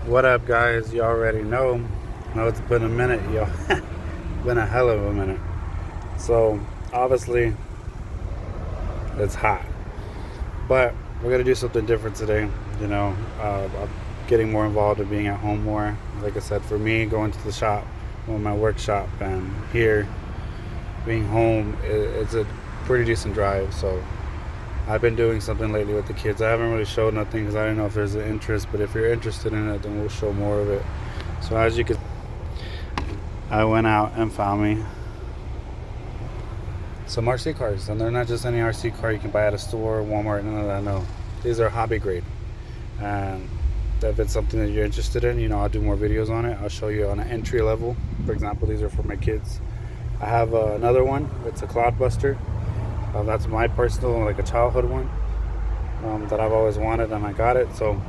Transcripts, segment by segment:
What up, guys? You already know. It's been a minute, yo. Been a hell of a minute. So obviously it's hot, but we're gonna do something different today. I'm getting more involved in being at home more. Like I said, for me, going to the shop, my workshop, and here being home, it's a pretty decent drive. So I've been doing something lately with the kids. I haven't really showed nothing because I don't know if there's an interest, but if you're interested in it, then we'll show more of it. So as you can, I went out and found me some RC cars, and they're not just any RC car you can buy at a store, Walmart, none of that. No, these are hobby grade, and if it's something that you're interested in, I'll do more videos on it. I'll show you on an entry level. For example, these are for my kids. I have another one. It's a Cloudbuster. That's my personal, like a childhood one, that I've always wanted, and I got it. So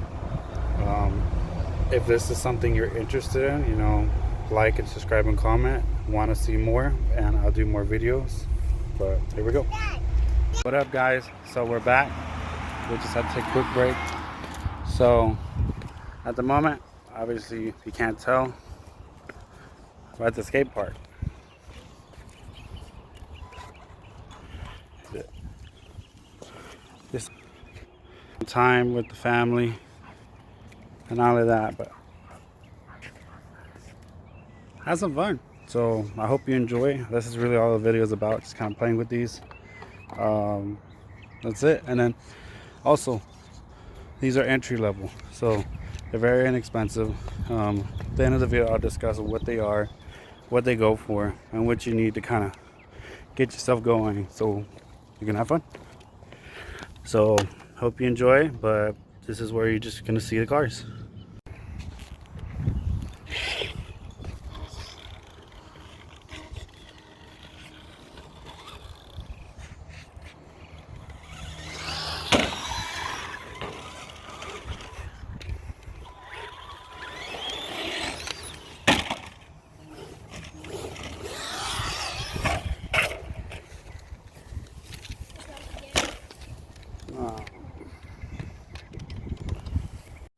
if this is something you're interested in, like and subscribe and comment. Want to see more, and I'll do more videos. But here we go. What up, guys? So we're back. We just had to take a quick break. So at the moment, obviously, if you can't tell, we're at the skate park. This time with the family and all of that, but have some fun. So I hope you enjoy. This is really all the video is about, just kind of playing with these. That's it. And then also, these are entry level, so they're very inexpensive. At the end of the video, I'll discuss what they are, what they go for, and what you need to kind of get yourself going so you can have fun. So hope you enjoy, but this is where you're just gonna see the cars.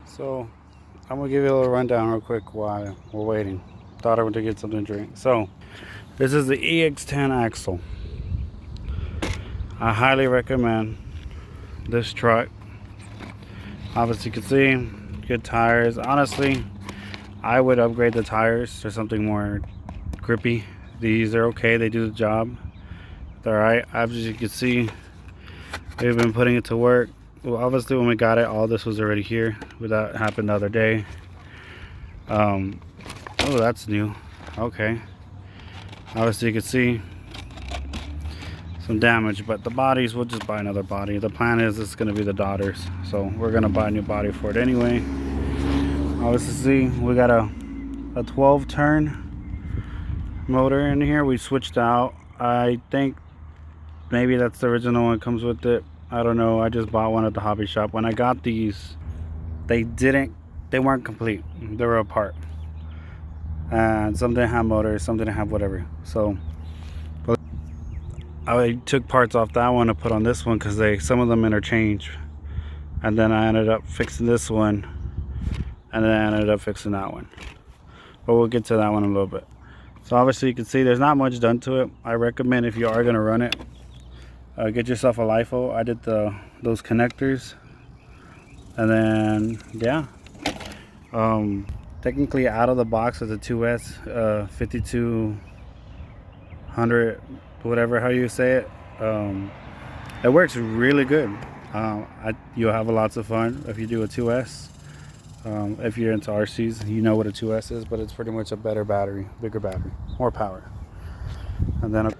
So I'm gonna give you a little rundown real quick while we're waiting. Thought I went to get something to drink. So this is the EX10 axle. I highly recommend this truck. Obviously, you can see good tires. Honestly, I would upgrade the tires to something more grippy. These are okay, they do the job. They're alright. As you can see, we've been putting it to work. Well, obviously when we got it, all this was already here. That happened the other day. Oh, that's new. Okay. Obviously you can see some damage, but the bodies, we'll just buy another body. The plan is it's going to be the daughters, so we're going to buy a new body for it anyway. Obviously we got a 12 turn motor in here. We switched out. I think maybe that's the original one, comes with it. I don't know. I just bought one at the hobby shop. When I got these, they weren't complete. They were apart, and some didn't have motors, some didn't have whatever. So but I took parts off that one to put on this one because some of them interchange, and then I ended up fixing this one, and then I ended up fixing that one. But we'll get to that one in a little bit. So obviously you can see there's not much done to it. I recommend, if you are going to run it, get yourself a LIFO. I did those connectors, and then yeah, technically out of the box with the 2S 5200, whatever how you say it, it works really good. You'll have lots of fun if you do a 2S. If you're into RCs, you know what a 2S is, but it's pretty much a better battery, bigger battery, more power. And then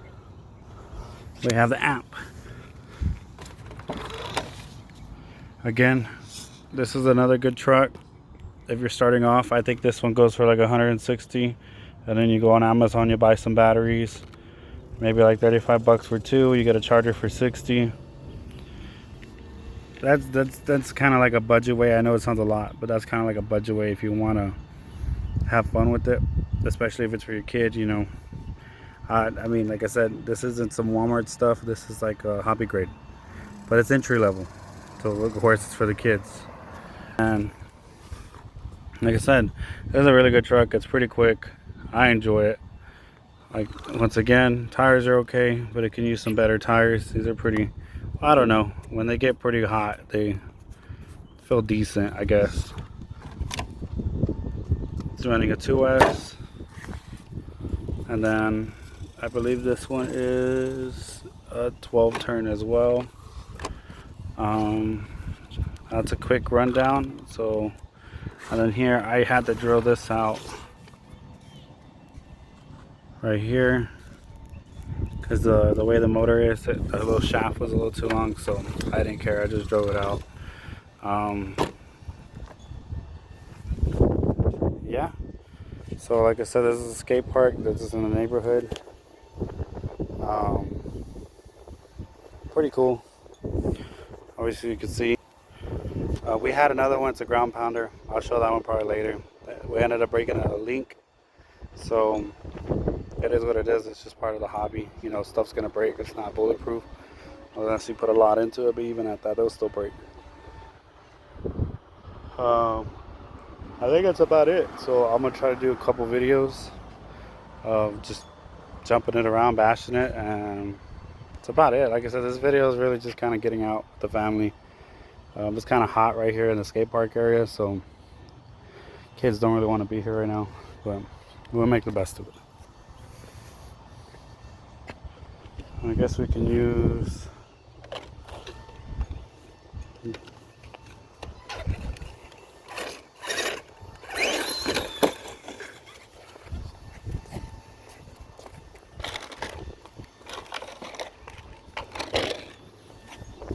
we have the amp. Again, this is another good truck. If you're starting off, I think this one goes for like 160, and then you go on Amazon, you buy some batteries, maybe like 35 bucks for two. You get a charger for 60. That's kind of like a budget way. I know it sounds a lot, but that's kind of like a budget way if you want to have fun with it, especially if it's for your kid. I mean, like I said, this isn't some Walmart stuff. This is like a hobby grade, but it's entry level. So of course it's for the kids. And Like I said, this is a really good truck. It's pretty quick. I enjoy it. Like, once again, tires are okay, but it can use some better tires. These are pretty, I don't know, when they get pretty hot, they feel decent, I guess. It's running a 2S, and then I believe this one is a 12 turn as well. That's a quick rundown. So, and then here I had to drill this out right here because the way the motor is, the little shaft was a little too long, so I didn't care. I just drove it out. Yeah. So like I said, this is a skate park. This is in the neighborhood. Pretty cool. Obviously, you can see. We had another one. It's a ground pounder. I'll show that one probably later. We ended up breaking a link, so it is what it is. It's just part of the hobby. You know, stuff's gonna break. It's not bulletproof unless you put a lot into it. But even at that, they'll still break. I think that's about it. So I'm gonna try to do a couple videos of just jumping it around, bashing it, and that's about it. Like I said, this video is really just kind of getting out with the family. It's kind of hot right here in the skate park area, so kids don't really want to be here right now, but we'll make the best of it. I guess we can use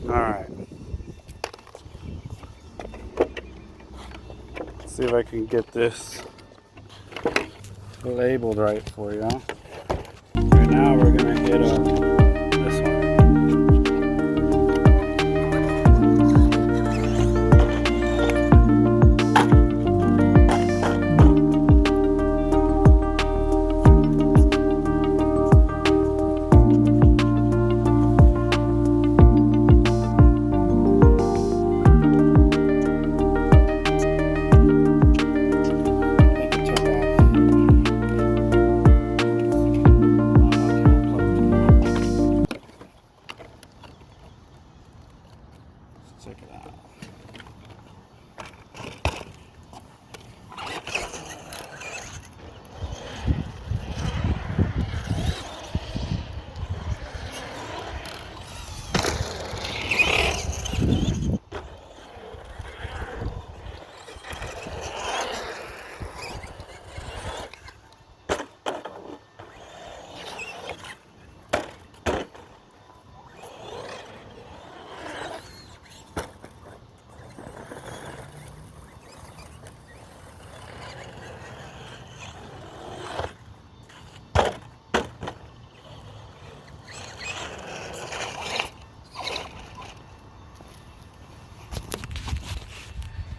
alright. See if I can get this labeled right for you. Right now we're gonna hit this one. Check it out.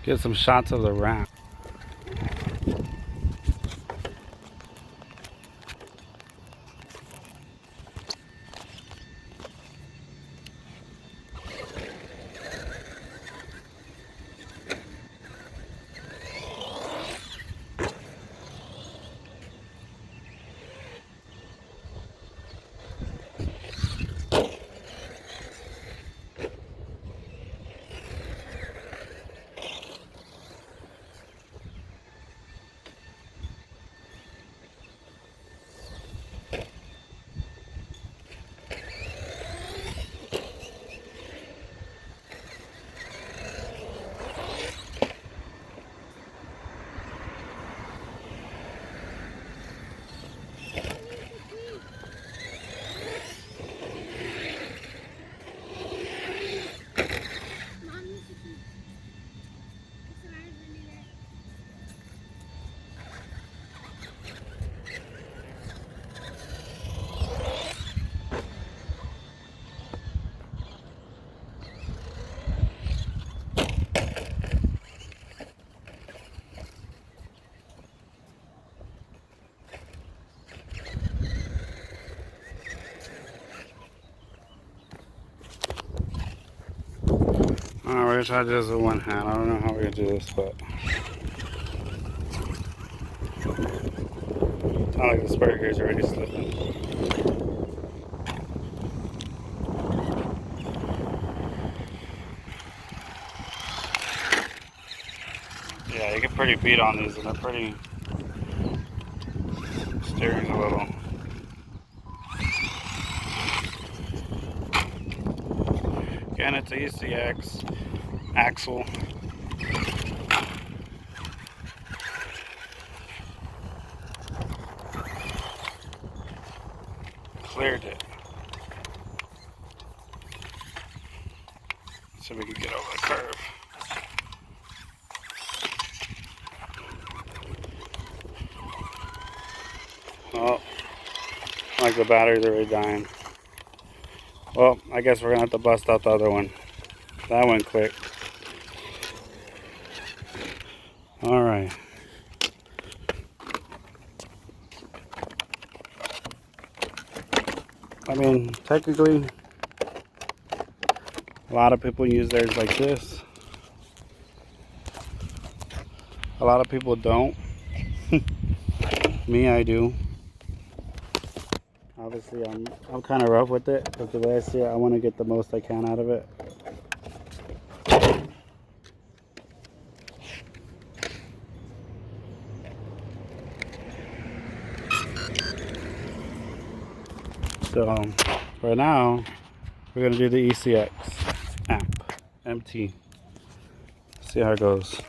Get some shots of the ramp. Alright, we're gonna try to do this with one hand. I don't know how we're gonna do this, but Sound like the spare gear is already slipping. Yeah, you get pretty beat on these, and they're pretty steering a little. Again, it's a ECX axle. Cleared it. So we can get over the curve. Oh, like the batteries are already dying. Well, I guess we're gonna have to bust out the other one. That went quick. All right. I mean, technically, a lot of people use theirs like this. A lot of people don't. Me, I do. Obviously, I'm kind of rough with it, but the way I see it, I want to get the most I can out of it. So, for now, we're going to do the ECX amp, MT. See how it goes.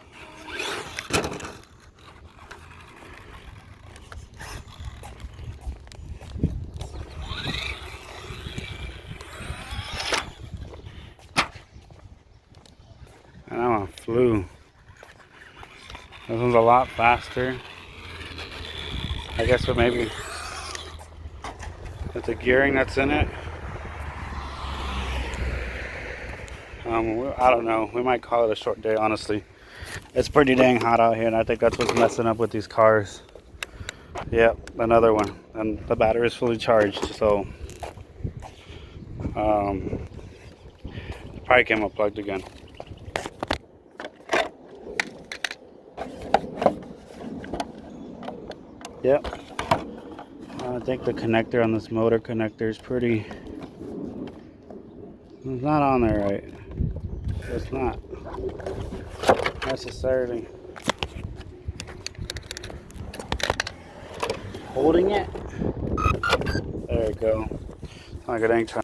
And I'm on Flu. This one's a lot faster. I guess with maybe with the gearing that's in it. I don't know. We might call it a short day, honestly. It's pretty dang hot out here, and I think that's what's messing up with these cars. Yep, another one. And the battery is fully charged, so it probably came unplugged again. Yep. I think the connector on this motor connector is pretty... It's not on there right. It's not necessarily holding it. There we go. Like it ain't trying.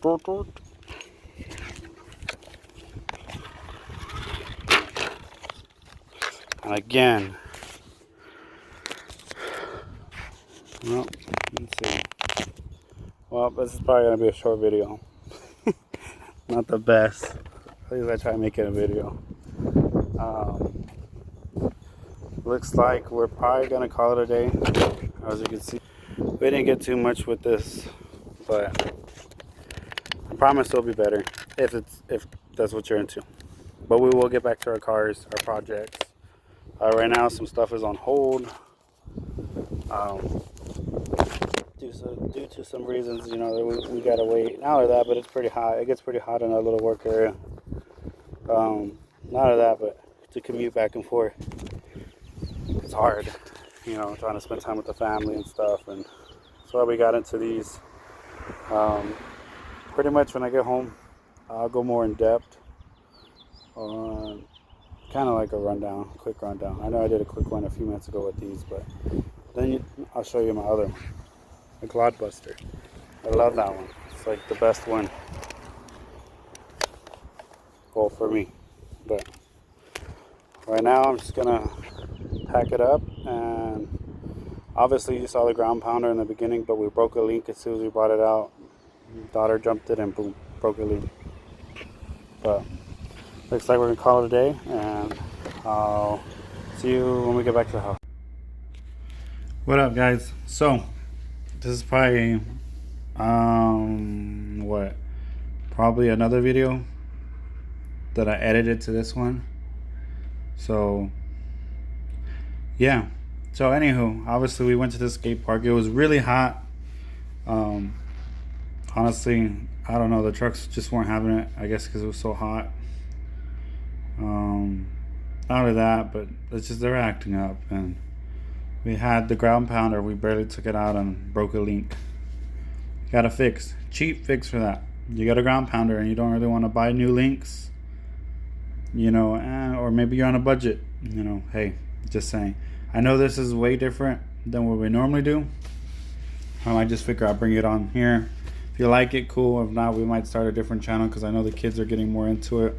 And again. Well, let's see. Well, this is probably gonna be a short video. Not the best. At least I try making a video. Looks like we're probably gonna call it a day. As you can see, we didn't get too much with this, but I promise it'll be better if that's what you're into. But we will get back to our cars, our projects. Right now, some stuff is on hold. Due to some reasons, you know, we gotta wait. Not only that, but it's pretty hot. It gets pretty hot in our little work area. Not only that, but to commute back and forth, it's hard. You know, trying to spend time with the family and stuff, and that's why we got into these. Pretty much when I get home, I'll go more in depth on kind of like a rundown, quick rundown. I know I did a quick one a few minutes ago with these, but then I'll show you my other one, the Clodbuster. I love that one. It's like the best one. Well, for me. But right now I'm just gonna pack it up, and obviously you saw the ground pounder in the beginning, but we broke a link as soon as we brought it out. Daughter jumped it and boom, broke a link. But looks like we're gonna call it a day, and I'll see you when we get back to the house. What up, guys? So this is probably probably another video that I edited to this one. So yeah, so anywho, obviously we went to the skate park. It was really hot. Honestly, I don't know, the trucks just weren't having it, I guess because it was so hot. Not only that, but it's just they're acting up, and We had the ground pounder. We barely took it out and broke a link. Got a fix. Cheap fix for that. You got a ground pounder and you don't really want to buy new links, you know, or maybe you're on a budget, you know, hey, just saying. I know this is way different than what we normally do. I just figure I'll bring it on here. If you like it, cool. If not, we might start a different channel because I know the kids are getting more into it.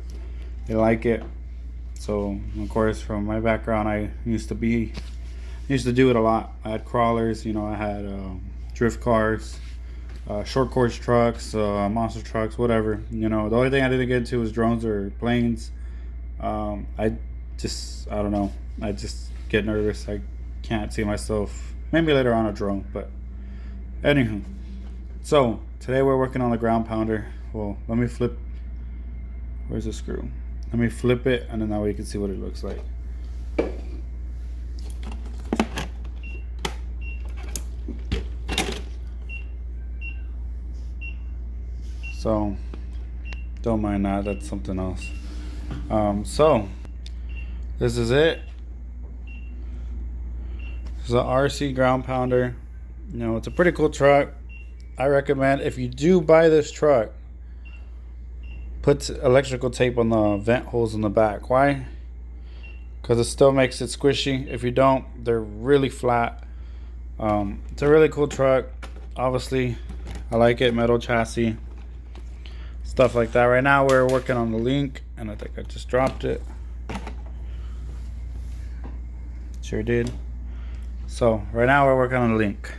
They like it. So, of course, from my background, I used to do it a lot. I had crawlers, you know, I had drift cars, short course trucks, monster trucks, whatever. You know, the only thing I didn't get into was drones or planes. I don't know. I just get nervous. I can't see myself. Maybe later on a drone, but anywho. So today we're working on the ground pounder. Well, let me flip. Where's the screw? Let me flip it, and then that way you can see what it looks like. So don't mind that. That's something else. So this is it. This is an RC ground pounder. You know, it's a pretty cool truck. I recommend, if you do buy this truck, put electrical tape on the vent holes in the back. Why? Because it still makes it squishy. If you don't, they're really flat. It's a really cool truck. Obviously, I like it. Metal chassis, stuff like that. Right now we're working on the link, and I think I just dropped it. Sure did. So right now we're working on the link.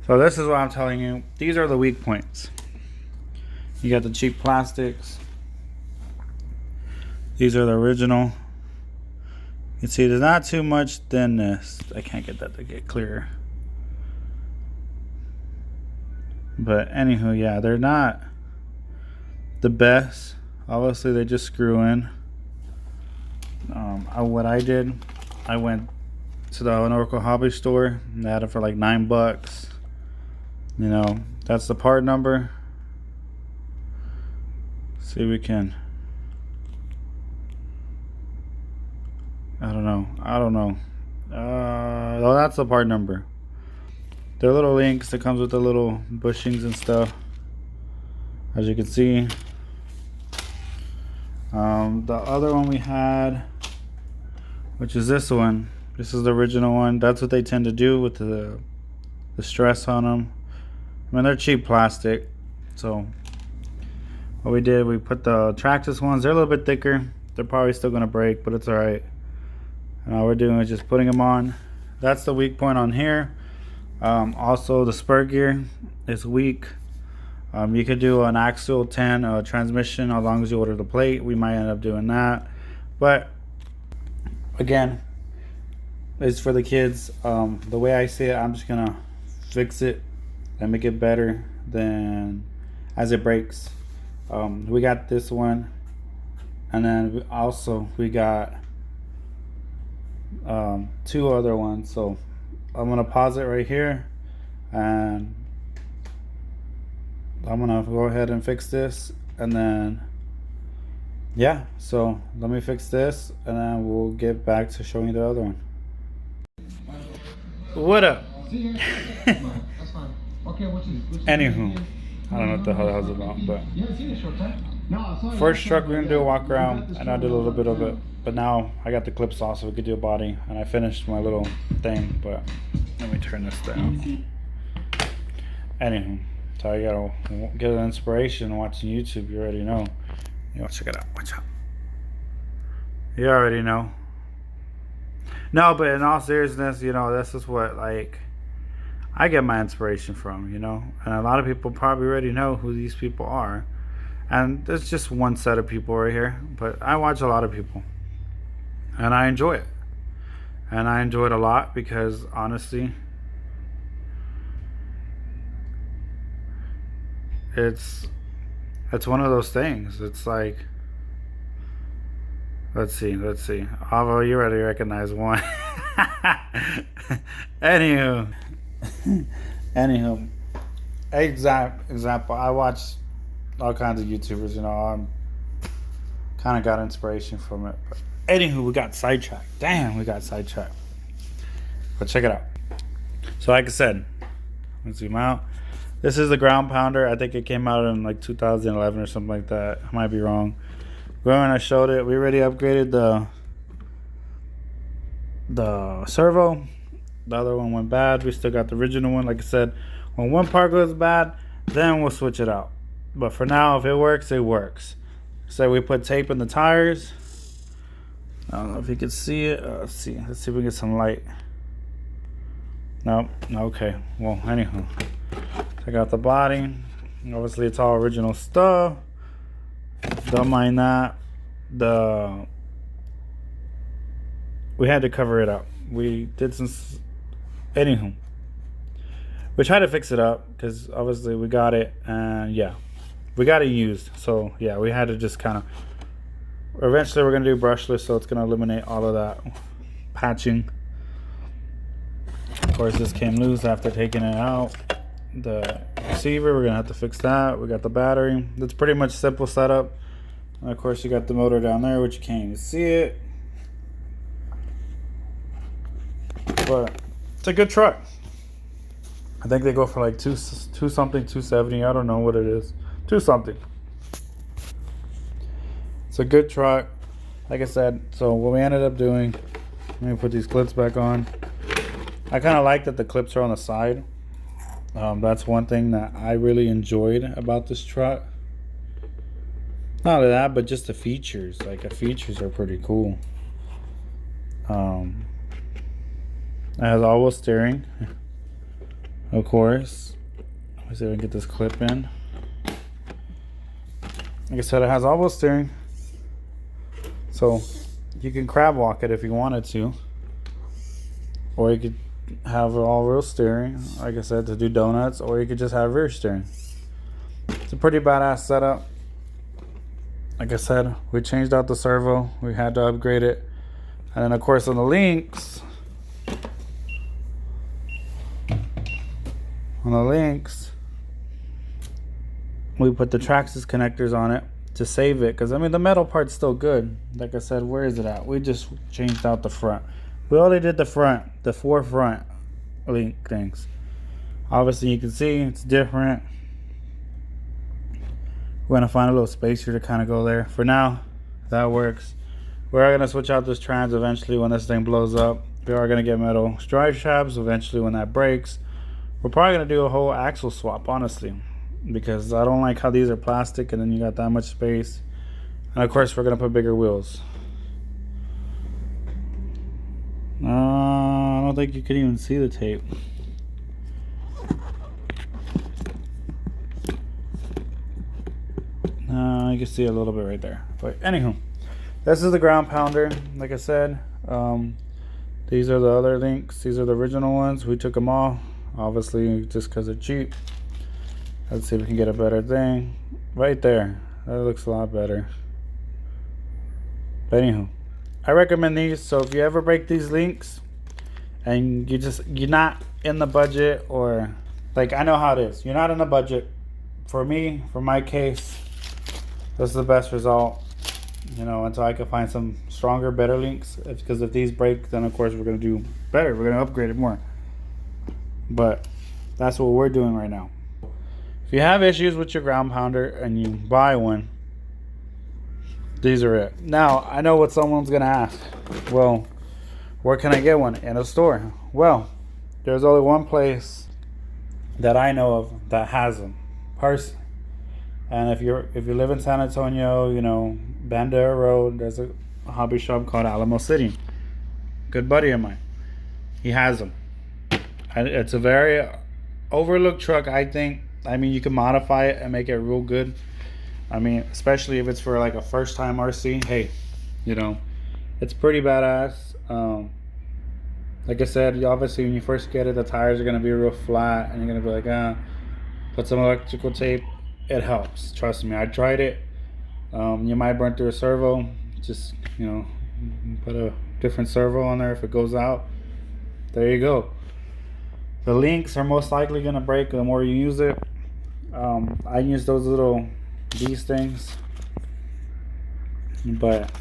So this is what I'm telling you. These are the weak points. You got the cheap plastics. These are the original. You can see there's not too much thinness. I can't get that to get clearer. But anywho, yeah, they're not the best. Obviously, they just screw in. What I did, I went to the Oracle Hobby Store. They had it for like $9. You know, that's the part number. See if we can. I don't know. Oh, that's the part number. They're little links that comes with the little bushings and stuff. As you can see. The other one we had, which is this one. This is the original one. That's what they tend to do with the stress on them. I mean, they're cheap plastic. So what we did, we put the Traxxas ones. They're a little bit thicker. They're probably still going to break, but it's all right. And all we're doing is just putting them on. That's the weak point on here. Also, the spur gear is weak. You could do an Axial 10 transmission as long as you order the plate. We might end up doing that. But again, it's for the kids. The way I see it, I'm just going to fix it and make it better than as it breaks. We got this one, and then we got two other ones. So I'm gonna pause it right here, and I'm gonna go ahead and fix this, and then yeah, so let me fix this, and then we'll get back to showing you the other one. What up? Anywho, I don't know what the hell that was about, but first truck we're gonna do a walk around, and I did a little bit of it, but now I got the clips off so we could do a body, and I finished my little thing. But let me turn this down. Anywho, so I gotta get an inspiration watching YouTube. You already know. You know, check it out. Watch out. You already know. No, but in all seriousness, you know, this is what like I get my inspiration from, you know, and a lot of people probably already know who these people are, and there's just one set of people right here, but I watch a lot of people, and I enjoy it, and I enjoy it a lot because honestly, it's one of those things. It's like, let's see, Avo, you already recognize one. Anywho, example, I watch all kinds of YouTubers, you know, I'm kind of got inspiration from it. But anywho, we got sidetracked. Damn, we got sidetracked. But check it out. So like I said, let's zoom out. This is the ground pounder. I think it came out in like 2011 or something like that. I might be wrong. When I showed it, we already upgraded the servo. The other one went bad. We still got the original one. Like I said, when one part goes bad, then we'll switch it out. But for now, if it works, it works. So we put tape in the tires. I don't know if you can see it. Let's see if we can get some light. Nope. Okay. Well, anyhow, check out the body. Obviously, it's all original stuff. Don't mind that. We had to cover it up. We did some. Anywho, we tried to fix it up because obviously we got it, and yeah, we got it used. So yeah, we had to just kind of. Eventually, we're gonna do brushless, so it's gonna eliminate all of that patching. Of course, this came loose after taking it out. The receiver, we're gonna have to fix that. We got the battery. It's pretty much simple setup. And of course, you got the motor down there, which you can't even see it. But it's a good truck. I think they go for like two something, 270. I don't know what it is. 2 something. It's a good truck. Like I said, so what we ended up doing, let me put these clips back on. I kind of like that the clips are on the side. That's one thing that I really enjoyed about this truck. Not only that, but just the features. Like, the features are pretty cool. It has all-wheel steering, of course. Let me see if I can get this clip in. Like I said, it has all-wheel steering. So, you can crab walk it if you wanted to. Or you could have all-wheel steering, like I said, to do donuts. Or you could just have rear steering. It's a pretty badass setup. Like I said, we changed out the servo. We had to upgrade it. And then, of course, on the links, we put the Traxxas connectors on it to save it. Because, I mean, the metal part's still good. Like I said, where is it at? We just changed out the front. We only did the front, the 4 front link things. Obviously, you can see it's different. We're going to find a little space here to kind of go there. For now, that works. We are going to switch out this trans eventually when this thing blows up. We are going to get metal drive shafts eventually when that breaks. We're probably going to do a whole axle swap, honestly, because I don't like how these are plastic and then you got that much space. And of course, we're going to put bigger wheels. I don't think you can even see the tape. You can see a little bit right there. But anywho, this is the ground pounder. Like I said, these are the other links. These are the original ones. We took them all, obviously, just because they're cheap. Let's see if we can get a better thing. Right there. That looks a lot better. But anywho, I recommend these. So if you ever break these links and you're not in the budget, or like, I know how it is. You're not in the budget. For me, for my case, this is the best result, you know, until I can find some stronger, better links. Because if these break, then of course we're going to do better. We're going to upgrade it more. But that's what we're doing right now. If you have issues with your ground pounder and you buy one, these are it. Now, I know what someone's going to ask. Well, where can I get one? In a store. Well, there's only one place that I know of that has them. Personally. And if you live in San Antonio, you know, Bandera Road, there's a hobby shop called Alamo City. Good buddy of mine. He has them. And it's a very overlooked truck, I think. I mean, you can modify it and make it real good. I mean, especially if it's for like a first time RC. Hey, you know, it's pretty badass. Like I said, obviously when you first get it, the tires are going to be real flat. And you're going to be like, put some electrical tape. It helps. Trust me. I tried it. You might burn through a servo. Just, you know, put a different servo on there. If it goes out, there you go. The links are most likely going to break the more you use it. I use these things. But,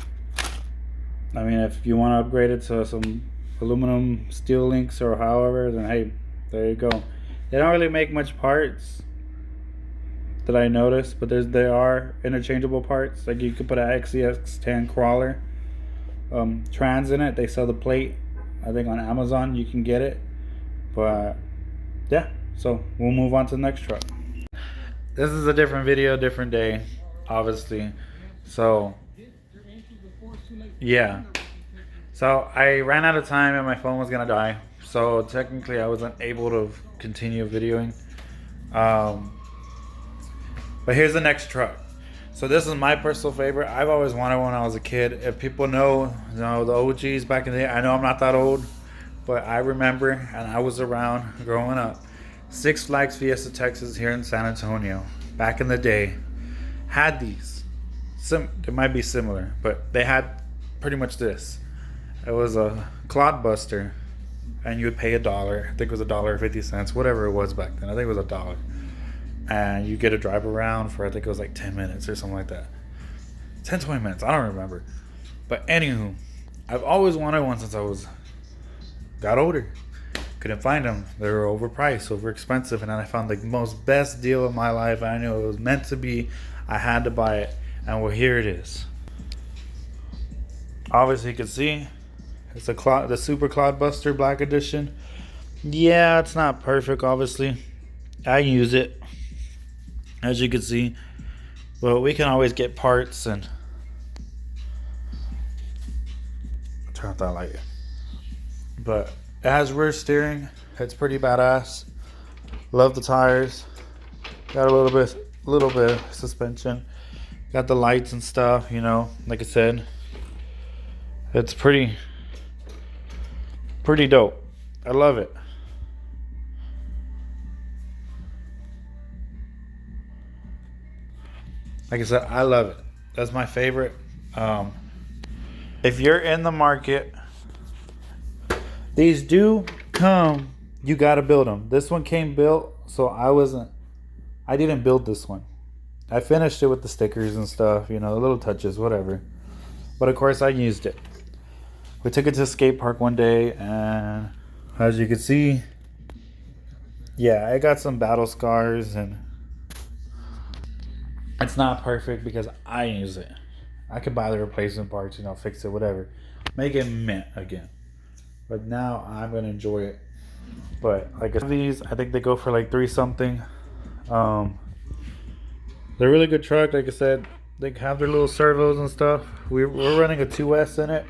I mean, if you want to upgrade it to some aluminum steel links or however, then hey, there you go. They don't really make much parts that I noticed, but there are interchangeable parts. Like you could put an XCX10 crawler trans in it. They sell the plate. I think on Amazon you can get it. But yeah, so we'll move on to the next truck. This is a different video, different day, obviously. So yeah. So I ran out of time and my phone was gonna die. So technically I wasn't able to continue videoing. But here's the next truck. So this is my personal favorite. I've always wanted one when I was a kid. If people know, the OGs back in the day, I know I'm not that old, but I remember and I was around growing up. Six Flags Fiesta Texas here in San Antonio, back in the day, had these. It might be similar, but they had pretty much this. It was a Clodbuster, and you would pay $1. I think it was $1.50, whatever it was back then. I think it was $1. And you get to drive around for, I think it was like 10 minutes or something like that. 10, 20 minutes, I don't remember. But anywho, I've always wanted one since I got older. Couldn't find them. They were overpriced, over expensive, and then I found the most best deal of my life. I knew it was meant to be. I had to buy it, and well, here it is. Obviously, you can see it's the Super Clodbuster Black Edition. Yeah, it's not perfect, obviously. I use it, as you can see, but we can always get parts and turn off that light. But it has rear steering. It's pretty badass. Love the tires. Got a little bit of suspension. Got the lights and stuff. You know, like I said, it's pretty dope. I love it. Like I said, I love it. That's my favorite. If you're in the market, these do come. You gotta build them. This one came built, so I didn't build this one. I finished it with the stickers and stuff, you know, the little touches, whatever. But of course, I used it. We took it to a skate park one day, and as you can see, yeah, I got some battle scars, and it's not perfect because I use it. I could buy the replacement parts, you know, fix it, whatever. Make it mint again. But now I'm going to enjoy it. But like these, I think they go for like $3 something. They're a really good truck. Like I said, they have their little servos and stuff. We're running a 2S in it.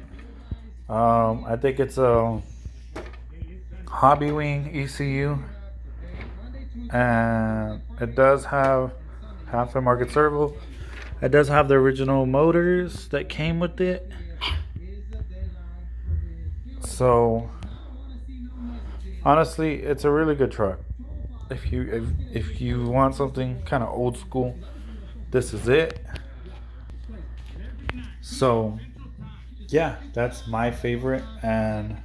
I think it's a Hobbywing ECU. And it does have aftermarket servo. It does have the original motors that came with it. So honestly, it's a really good truck. If you want something kind of old school, this is it. So yeah, that's my favorite, and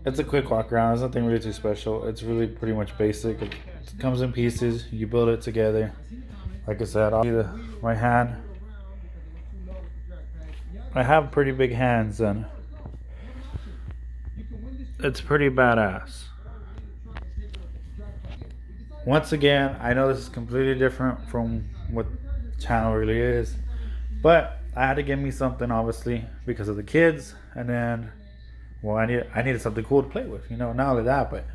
it's a quick walk around. There's nothing really too special. It's really pretty much basic. It comes in pieces. You build it together. Like I said, my hand. I have pretty big hands, and it's pretty badass. Once again, I know this is completely different from what the channel really is, but I had to give me something, obviously, because of the kids, and then, well, I needed something cool to play with, you know, not only that, but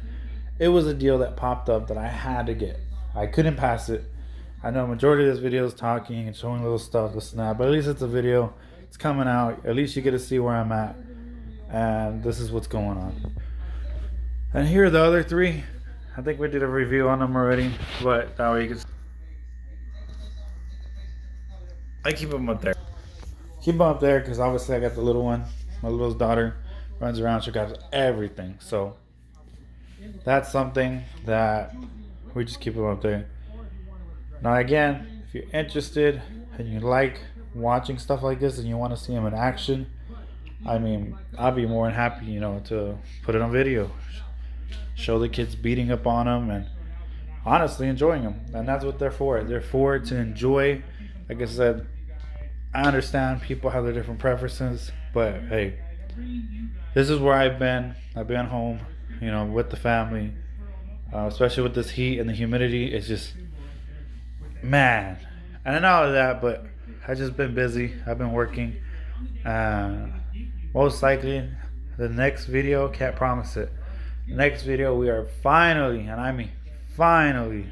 it was a deal that popped up that I had to get. I couldn't pass it. I know majority of this video is talking and showing little stuff, this and that, but at least it's a video. It's coming out. At least you get to see where I'm at, and this is what's going on. And here are the other three. I think we did a review on them already, but that way you can. I keep them up there. Keep them up there because obviously I got the little one. My little daughter runs around. She got everything. So that's something that we just keep them up there. Now again, if you're interested and you like watching stuff like this and you want to see them in action, I mean, I'd be more than happy, you know, to put it on video. Show the kids beating up on them and honestly enjoying them. And that's what they're for. They're for to enjoy. Like I said, I understand people have their different preferences, but hey, this is where I've been. I've been home, you know, with the family, especially with this heat and the humidity. It's just, man. And I know all of that, but I've just been busy. I've been working. Uh, Most likely, the next video, can't promise it. The next video, we are finally, and I mean finally,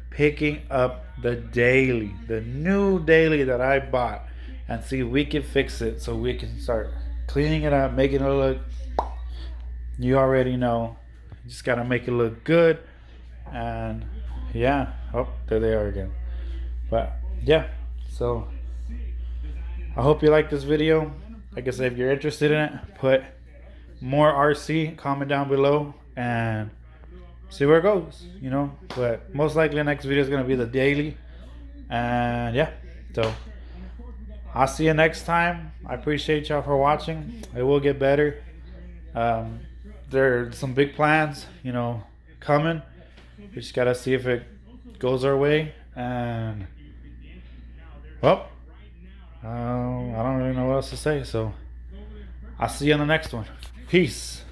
picking up the new daily that I bought, and see if we can fix it so we can start cleaning it up, making it look. You already know, you just gotta make it look good, and yeah. Oh, there they are again. But yeah, so I hope you like this video. Like I said, if you're interested in it, put more RC, comment down below, and see where it goes, you know. But most likely the next video is going to be the daily. And yeah, so I'll see you next time. I appreciate y'all for watching. It will get better. Um, there are some big plans, you know, coming. We just got to see if it goes our way. And well, I don't really know what else to say. So I'll see you on the next one. Peace.